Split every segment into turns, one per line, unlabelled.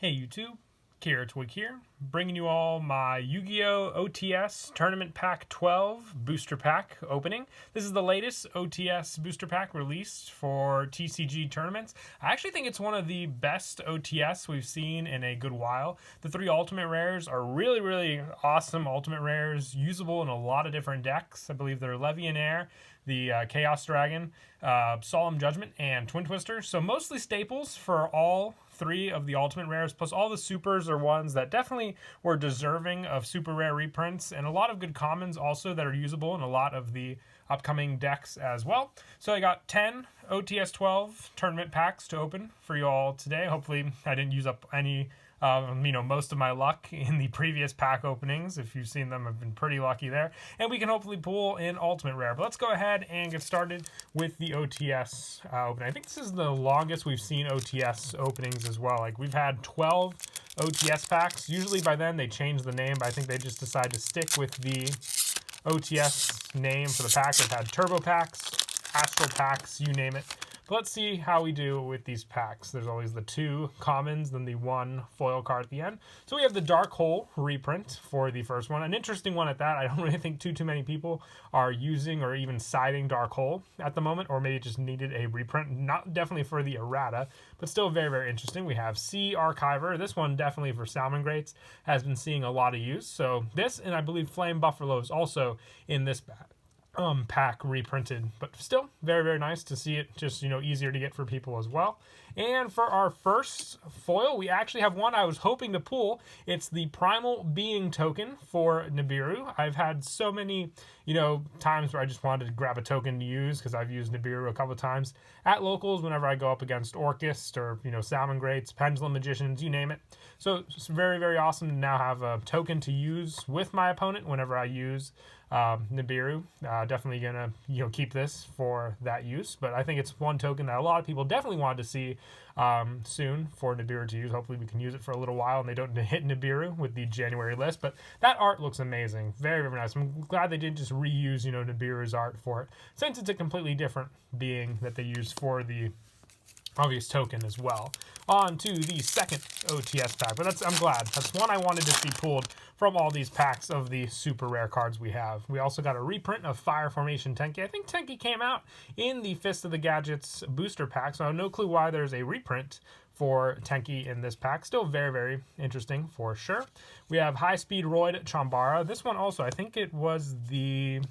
Hey YouTube, Kira Twig here, bringing you all my Yu-Gi-Oh! OTS Tournament Pack 12 Booster Pack opening. This is the latest OTS Booster Pack released for TCG tournaments. I actually think it's one of the best OTS we've seen in a good while. The three Ultimate Rares are really awesome Ultimate Rares, usable in a lot of different decks. I believe they're Levianair, the Chaos Dragon, Solemn Judgment, and Twin Twister. So mostly staples for all three of the Ultimate Rares, plus all the Supers are ones that definitely were deserving of super rare reprints, and a lot of good commons also that are usable in a lot of the upcoming decks as well. So I got 10 OTS 12 tournament packs to open for you all today. Hopefully I didn't use up any most of my luck in the previous pack openings. If you've seen them, I've been pretty lucky there. And we can hopefully pull in Ultimate Rare. But let's go ahead and get started with the OTS opening. I think this is the longest we've seen OTS openings as well. Like, we've had 12 OTS packs. Usually by then they change the name, but I think they just decide to stick with the OTS name for the pack. They've had Turbo Packs, Astral Packs, you name it. But let's see how we do with these packs. There's always the two commons, then the one foil card at the end. So we have the Dark Hole reprint for the first one. An interesting one at that. I don't really think too many people are using or even siding Dark Hole at the moment, or maybe just needed a reprint. Not definitely for the errata, but still very interesting. We have Sea Archiver. This one definitely for Salmon Greats has been seeing a lot of use. So this, and I believe Flame Buffalo is also in this pack reprinted, but still very nice to see it, just easier to get for people as well. And for our first foil, we actually have one I was hoping to pull. It's the Primal Being token for Nibiru. I've had so many times where I just wanted to grab a token to use, because I've used Nibiru a couple of times at locals whenever I go up against Orcust or Salmon Greats, Pendulum Magicians, you name it. So it's very awesome to now have a token to use with my opponent whenever I use Nibiru. Definitely gonna keep this for that use, but I think it's one token that a lot of people definitely wanted to see soon for Nibiru to use. Hopefully we can use it for a little while and they don't hit Nibiru with the January list, but that art looks amazing. Very nice. I'm glad they didn't just reuse Nibiru's art for it, since it's a completely different being that they use for the obvious token as well. On to the second OTS pack, but I'm glad. That's one I wanted to see pulled from all these packs of the super rare cards we have. We also got a reprint of Fire Formation Tenki. I think Tenki came out in the Fist of the Gadgets booster pack, so I have no clue why there's a reprint for Tenki in this pack. Still very interesting for sure. We have High Speed Roid Chambara. This one also, I think it was the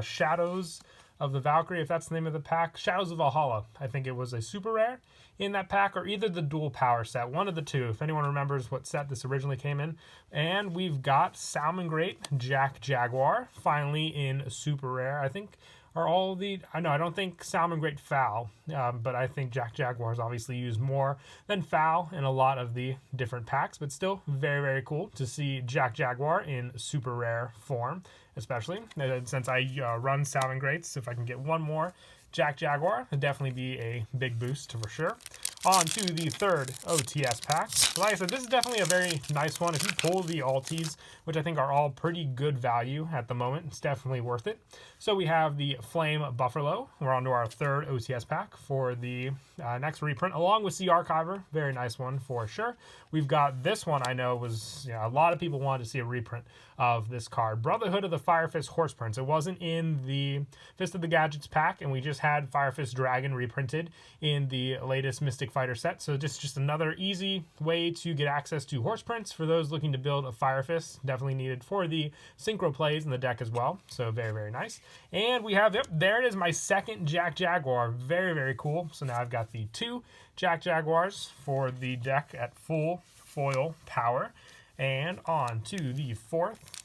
Shadows of the Valkyrie, if that's the name of the pack. Shadows of Valhalla, I think it was a super rare in that pack, or either the dual power set, one of the two, if anyone remembers what set this originally came in. And we've got Salmon Great Jack Jaguar, finally in super rare. I think are all the, I don't think Salmon Great Foul, but I think Jack Jaguar is obviously used more than Foul in a lot of the different packs, but still very cool to see Jack Jaguar in super rare form, especially since I run Salmon Greats. If I can get one more Jack Jaguar, it'd definitely be a big boost for sure. On to the third OTS pack. Like I said, this is definitely a very nice one. If you pull the Alties, which I think are all pretty good value at the moment, it's definitely worth it. So we have the Flame Buffalo. We're on to our third OTS pack for the next reprint, along with Sea Archiver. Very nice one for sure. We've got this one I know was, a lot of people wanted to see a reprint of this card. Brotherhood of the Fire Fist Horse Prince. It wasn't in the Fist of the Gadgets pack, and we just had Fire Fist Dragon reprinted in the latest Mystic Fighter set. So just another easy way to get access to Horse Prince for those looking to build a Fire Fist. Definitely needed for the synchro plays in the deck as well. So very nice. And we have, there it is, my second Jack Jaguar. Very cool. So now I've got the two Jack Jaguars for the deck at full foil power. And on to the fourth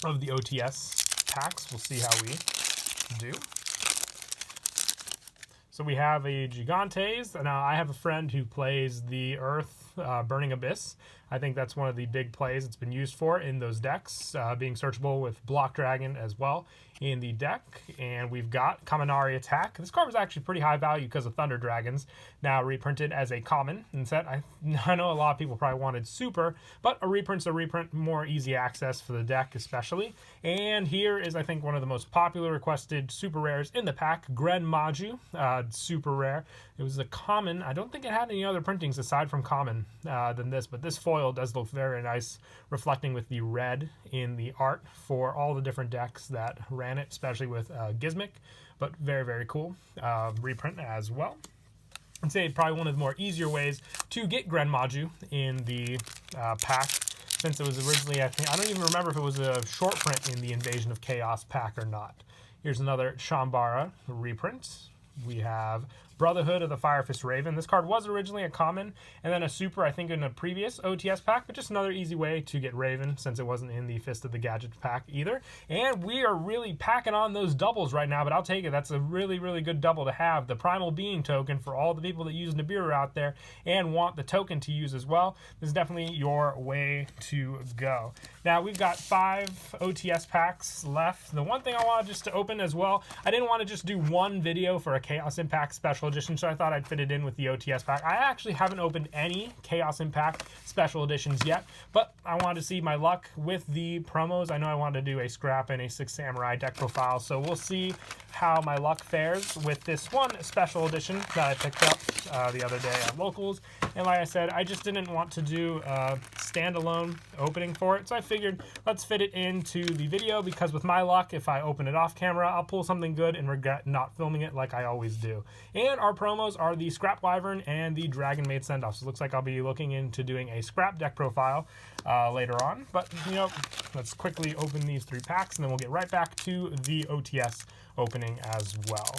of the OTS packs. We'll see how we do. So we have a Gigantes. Now I have a friend who plays the Earth Burning Abyss. I think that's one of the big plays it's been used for in those decks, being searchable with Block Dragon as well in the deck, and we've got Kaminari Attack. This card was actually pretty high value because of Thunder Dragons, now reprinted as a common instead. I know a lot of people probably wanted super, but a reprint's a reprint, more easy access for the deck especially. And here is, I think, one of the most popular requested super rares in the pack, Gren Maju, super rare. It was a common. I don't think it had any other printings aside from common than this, but this foil does look very nice, reflecting with the red in the art for all the different decks that ran it, especially with Gizmic, but very, very cool reprint as well. I'd say probably one of the more easier ways to get Gren Maju in the pack, since it was originally, I don't even remember if it was a short print in the Invasion of Chaos pack or not. Here's another Shambara reprint. We have Brotherhood of the Firefist Raven. This card was originally a common and then a super, I think, in a previous OTS pack, but just another easy way to get Raven since it wasn't in the Fist of the Gadgets pack either. And we are really packing on those doubles right now, but I'll take it. That's a really, really good double to have. The Primal Being token for all the people that use Nibiru out there and want the token to use as well. This is definitely your way to go. Now, we've got 5 OTS packs left. The one thing I wanted just to open as well, I didn't want to just do one video for a Chaos Impact Special Edition, so I thought I'd fit it in with the OTS pack. I actually haven't opened any Chaos Impact Special Editions yet, but I wanted to see my luck with the promos. I know I wanted to do a Scrap and a 6 Samurai deck profile, so we'll see how my luck fares with this one Special Edition that I picked up the other day at Locals. And like I said, I just didn't want to do a standalone opening for it, so I figured let's fit it into the video, because with my luck, if I open it off camera, I'll pull something good and regret not filming it like I always do. And our promos are the Scrap Wyvern and the Dragon Maid Sendoff. So it looks like I'll be looking into doing a Scrap deck profile later on. But, you know, let's quickly open these 3 packs, and then we'll get right back to the OTS opening as well.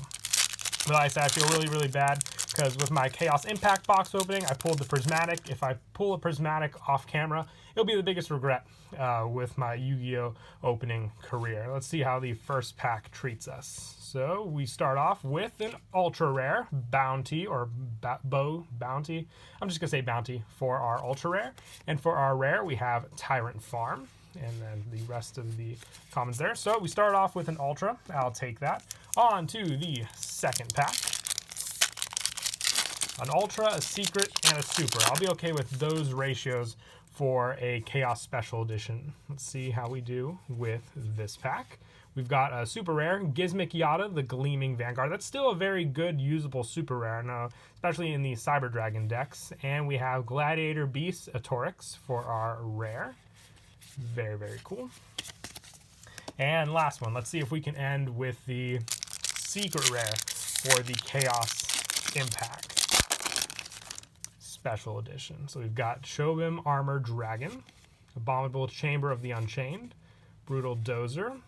But like I said, I feel really, really bad because with my Chaos Impact box opening, I pulled the Prismatic. If I pull a Prismatic off camera, it'll be the biggest regret with my Yu-Gi-Oh! Opening career. Let's see how the first pack treats us. So we start off with an ultra rare bounty, or bounty. I'm just gonna say bounty for our ultra rare. And for our rare, we have Tyrant Farm, and then the rest of the commons there. So we start off with an ultra. I'll take that. On to the second pack. An ultra, a secret, and a super. I'll be okay with those ratios for a Chaos Special Edition. Let's see how we do with this pack. We've got a super rare, Gizmic Yada, the Gleaming Vanguard. That's still a very good, usable super rare, now, especially in the Cyber Dragon decks. And we have Gladiator Beast Atorix for our rare. Very, very cool. And last one, let's see if we can end with the secret rare for the Chaos Impact Special Edition. So we've got Shobim Armor Dragon, Abominable Chamber of the Unchained, Brutal Dozer,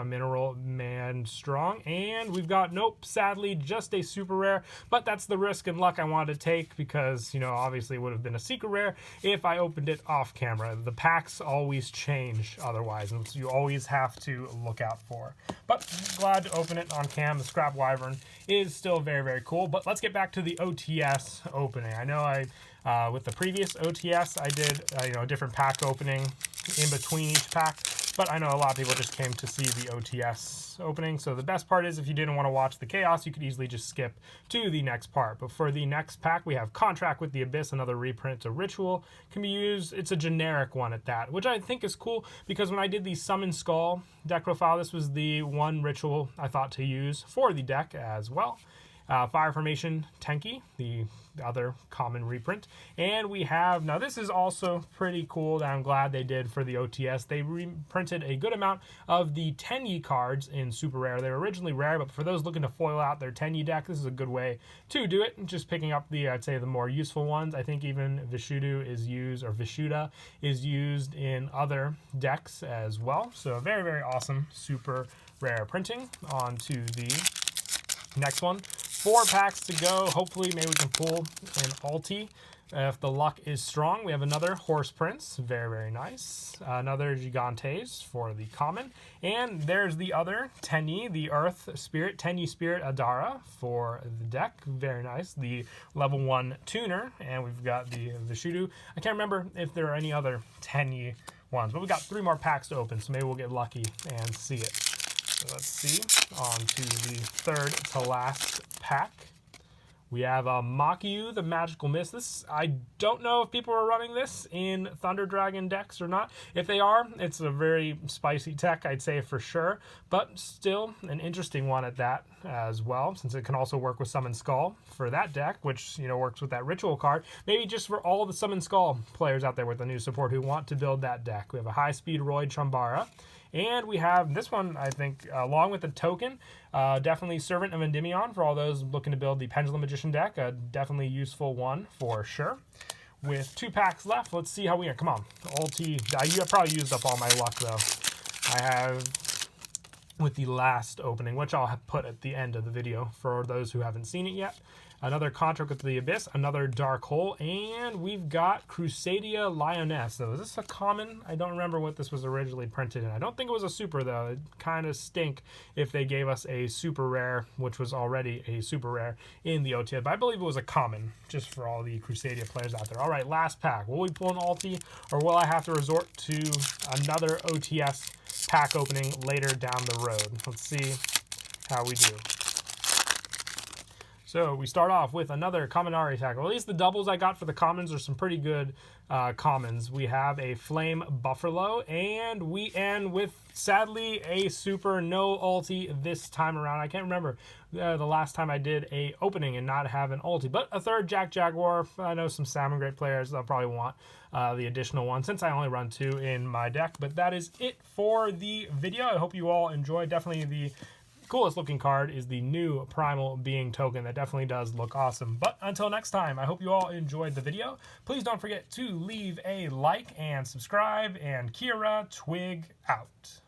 Mineral Man Strong, and we've got, nope, sadly, just a super rare, but that's the risk and luck I wanted to take because, you know, obviously it would have been a secret rare if I opened it off camera. The packs always change otherwise, and so you always have to look out for. But glad to open it on cam. The Scrap Wyvern is still very, very cool, but let's get back to the OTS opening. I know with the previous OTS, I did, a different pack opening in between each pack. But I know a lot of people just came to see the OTS opening. So the best part is if you didn't want to watch the Chaos, you could easily just skip to the next part. But for the next pack, we have Contract with the Abyss, another reprint. A ritual can be used. It's a generic one at that, which I think is cool because when I did the Summon Skull deck profile, this was the one ritual I thought to use for the deck as well. Fire Formation Tenki, the other common reprint. And we have, now this is also pretty cool that I'm glad they did for the OTS. They reprinted a good amount of the Tenyi cards in super rare. They were originally rare, but for those looking to foil out their Tenyi deck, this is a good way to do it. Just picking up the, I'd say, the more useful ones. I think even Vishuda is used in other decks as well. So very, very awesome super rare printing. On to the next one. 4 packs to go. Hopefully, maybe we can pull an ulti if the luck is strong. We have another Horse Prince. Very, very nice. Another Gigantes for the common. And there's the other Tenyi, the Earth Spirit, Tenyi Spirit Adara for the deck. Very nice. The level 1 tuner. And we've got the Vishuda. I can't remember if there are any other Tenyi ones, but we've got 3 more packs to open, so maybe we'll get lucky and see it. So let's see, on to the third to last pack. We have a Yugioh, the Magical Mist. This, I don't know if people are running this in Thunder Dragon decks or not. If they are, it's a very spicy tech, I'd say for sure. But still, an interesting one at that as well, since it can also work with Summon Skull for that deck, which, you know, works with that Ritual card. Maybe just for all the Summon Skull players out there with the new support who want to build that deck. We have a High-Speed Roid Chambara. And we have this one, I think, along with the token, definitely Servant of Endymion for all those looking to build the Pendulum Magician deck. A definitely useful one for sure. With 2 packs left, let's see how we are. Come on, ulti. I probably used up all my luck, though. I have with the last opening, which I'll put at the end of the video for those who haven't seen it yet. Another Contract with the Abyss, another Dark Hole, and we've got Crusadia Lioness. So is this a common? I don't remember what this was originally printed in. I don't think it was a super, though. It kind of stink if they gave us a super rare, which was already a super rare in the OTS. But I believe it was a common, just for all the Crusadia players out there. All right, last pack. Will we pull an ulti, or will I have to resort to another OTS pack opening later down the road? Let's see how we do. So we start off with another Kaminari attack. Or at least the doubles I got for the commons are some pretty good commons. We have a Flame Buffalo, and we end with, sadly, a super no ulti this time around. I can't remember the last time I did a opening and not have an ulti, but a third Jack Jaguar. I know some Salmon Great players, they'll probably want the additional one since I only run 2 in my deck. But that is it for the video. I hope you all enjoyed. Definitely the coolest looking card is the new Primal Being token. That definitely does look awesome. But until next time, I hope you all enjoyed the video. Please don't forget to leave a like and subscribe, and Kira Twig out.